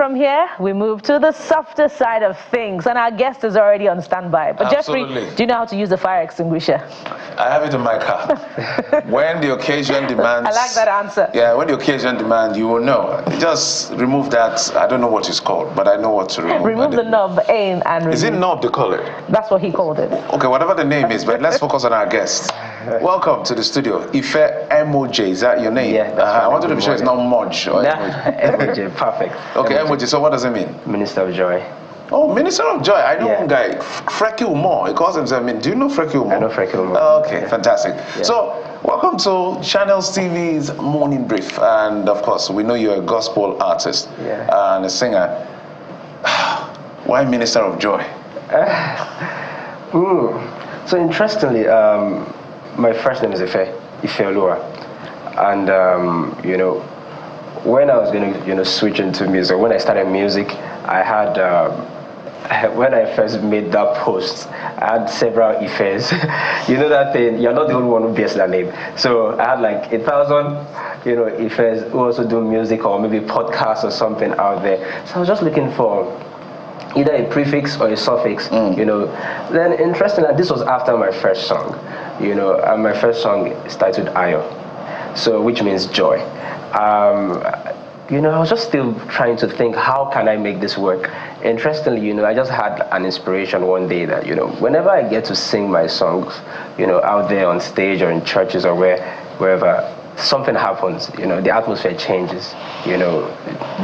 from here, we move to the softer side of things, and our guest is already on standby. But Absolutely. Jeffrey, do you know how to use a fire extinguisher? I have it in my car. When the occasion demands... I like that answer. Yeah, when the occasion demands, you will know. Just remove that, I don't know what it's called, but I know what to remove. Remove the knob, aim, and remove. Is it knob they call it? That's what he called it. Okay, whatever the name is, but let's focus on our guest. Welcome to the studio. Ife MOJ, is that your name? Yeah, that's I wanted to be sure it's not Moj or MOJ, perfect. Okay, MOJ, so what does it mean? Minister of Joy. Oh, Minister of Joy. I know one guy, Frecky Umar. He calls himself, do you know Frecky Umar? I know Frecky Umar. Okay, fantastic. Yeah. So, welcome to Channels TV's Morning Brief. And of course, we know you're a gospel artist and a singer. Why Minister of Joy? So interestingly, my first name is Ife Olua. And, you know, when I was going to, switch into music, when I started music, I had, when I first made that post, I had several Ifes. You know that thing, you're not the only one who bears that name. So I had like 1,000, Ifes who also do music or maybe podcasts or something out there. So I was just looking for either a prefix or a suffix, Then interestingly, this was after my first song, and my first song is titled Ayo, so which means joy. I was just still trying to think, how can I make this work? Interestingly, I just had an inspiration one day that, whenever I get to sing my songs, out there on stage or in churches or wherever, something happens, the atmosphere changes,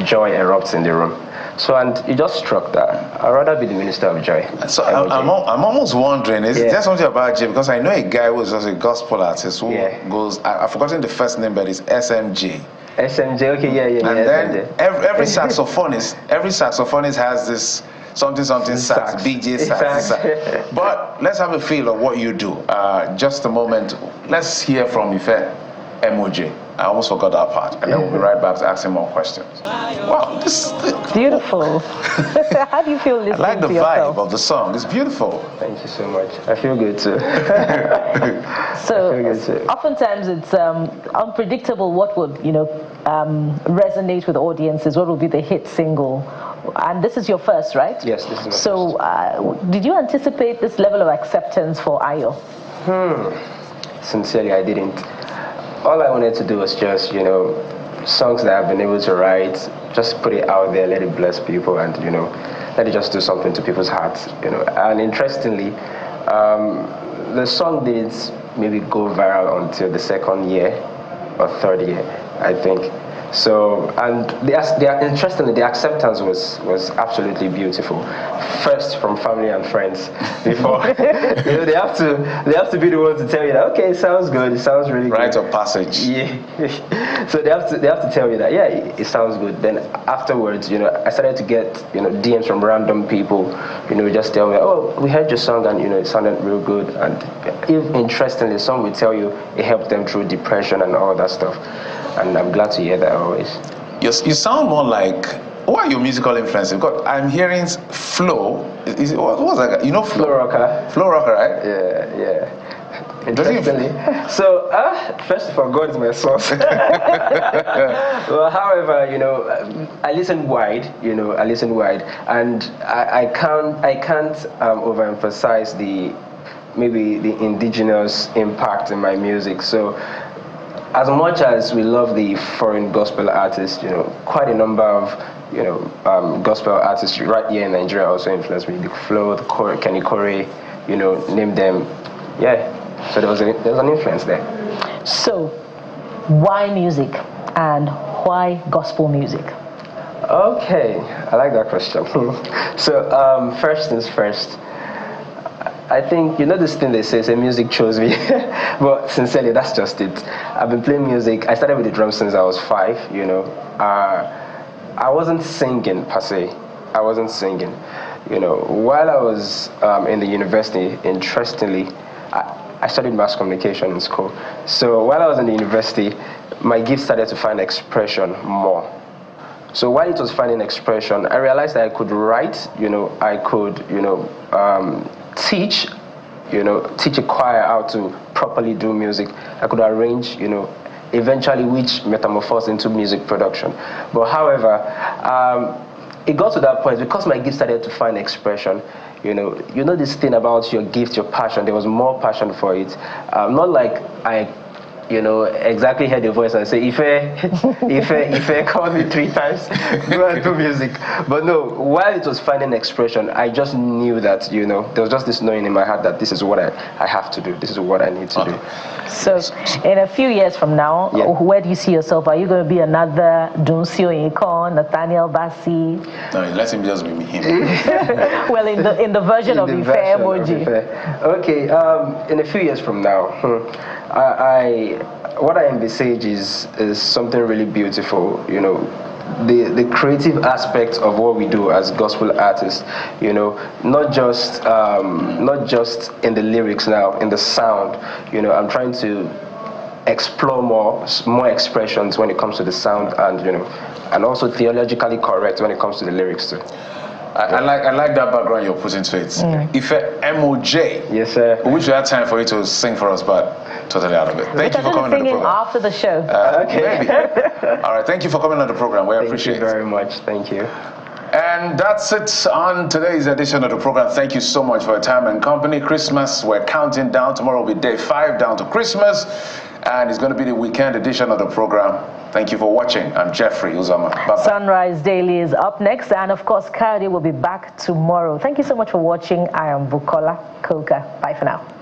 joy erupts in the room. So, and it just struck that I'd rather be the Minister of Joy. So I'm almost wondering, is there something about Jay? Because I know a guy who's just a gospel artist who goes, I've forgotten the first name, but it's SMG. SMJ, okay, yeah. And then every saxophonist has this something sax, BJ sax. But let's have a feel of what you do. Just a moment. Let's hear from Ife MOJ. I almost forgot that part, and then we'll be right back to asking more questions. Wow, this is beautiful. How do you feel listening to yourself? I like the vibe of the song. It's beautiful. Thank you so much. I feel good too. So oftentimes it's unpredictable what would resonate with audiences. What will be the hit single? And this is your first, right? Yes, this is my first. So did you anticipate this level of acceptance for Ayo? Sincerely, I didn't. All I wanted to do was just, songs that I've been able to write, just put it out there, let it bless people, and, let it just do something to people's hearts, And interestingly, the song didn't maybe go viral until the second year or third year, I think. So, and interestingly, the acceptance was absolutely beautiful. First from family and friends, before they have to be the ones to tell you that, okay, it sounds good, it sounds really good. Rite of passage. Yeah. So they have to tell you that, yeah, it sounds good. Then afterwards, I started to get DMs from random people, just tell me, oh, we heard your song and it sounded real good. And if interestingly, some will tell you it helped them through depression and all that stuff. And I'm glad to hear that always. You sound more like, who are your musical influences? Because I'm hearing Flo. What was that? You know Flo? Flo Rocker. Flo Rocker, right? Yeah. Interestingly. So, first of all, God is my source. Well, however, I listen wide. And I can't overemphasize the indigenous impact in my music. So, as much as we love the foreign gospel artists, quite a number of, gospel artists right here in Nigeria also influenced me. The Flo, the Kenny Corey, name them. Yeah, so there was an influence there. So, why music and why gospel music? Okay, I like that question. So, first things first. I think, this thing they say music chose me. But sincerely, that's just it. I've been playing music. I started with the drums since I was 5, I wasn't singing per se. While I was in the university, interestingly, I studied mass communication in school. So while I was in the university, my gift started to find expression more. So while it was finding expression, I realized that I could write, I could, teach a choir how to properly do music. I could arrange, eventually which metamorphosed into music production. But however, it got to that point because my gift started to find expression. You know this thing about your gift, your passion. There was more passion for it. Not like I exactly heard the voice and say, Ife called me 3 times, go and do music. But no, while it was finding expression, I just knew that, there was just this knowing in my heart that this is what I have to do. This is what I need to do. So, in a few years from now, where do you see yourself? Are you going to be another Duncio Ikon, Nathaniel Bassi? No, let him just be him. Well, in the version of Ife MOJ. Okay, in a few years from now, what I envisage is something really beautiful. The creative aspect of what we do as gospel artists. Not just in the lyrics now, in the sound. I'm trying to explore more expressions when it comes to the sound, and also theologically correct when it comes to the lyrics too. I like that background you're putting to it. Ife MOJ. Yes, sir. We wish we had time for you to sing for us, but totally out of it. Thank you for coming on the program. After the show. Okay. Maybe. All right. Thank you for coming on the program. We appreciate it. Thank you very much. Thank you. And that's it on today's edition of the program. Thank you so much for your time and company. Christmas, we're counting down. Tomorrow will be day 5 down to Christmas. And it's going to be the weekend edition of the program. Thank you for watching. I'm Jeffrey Uzama. Bye-bye. Sunrise Daily is up next. And of course, Kayode will be back tomorrow. Thank you so much for watching. I am Bukola Koka. Bye for now.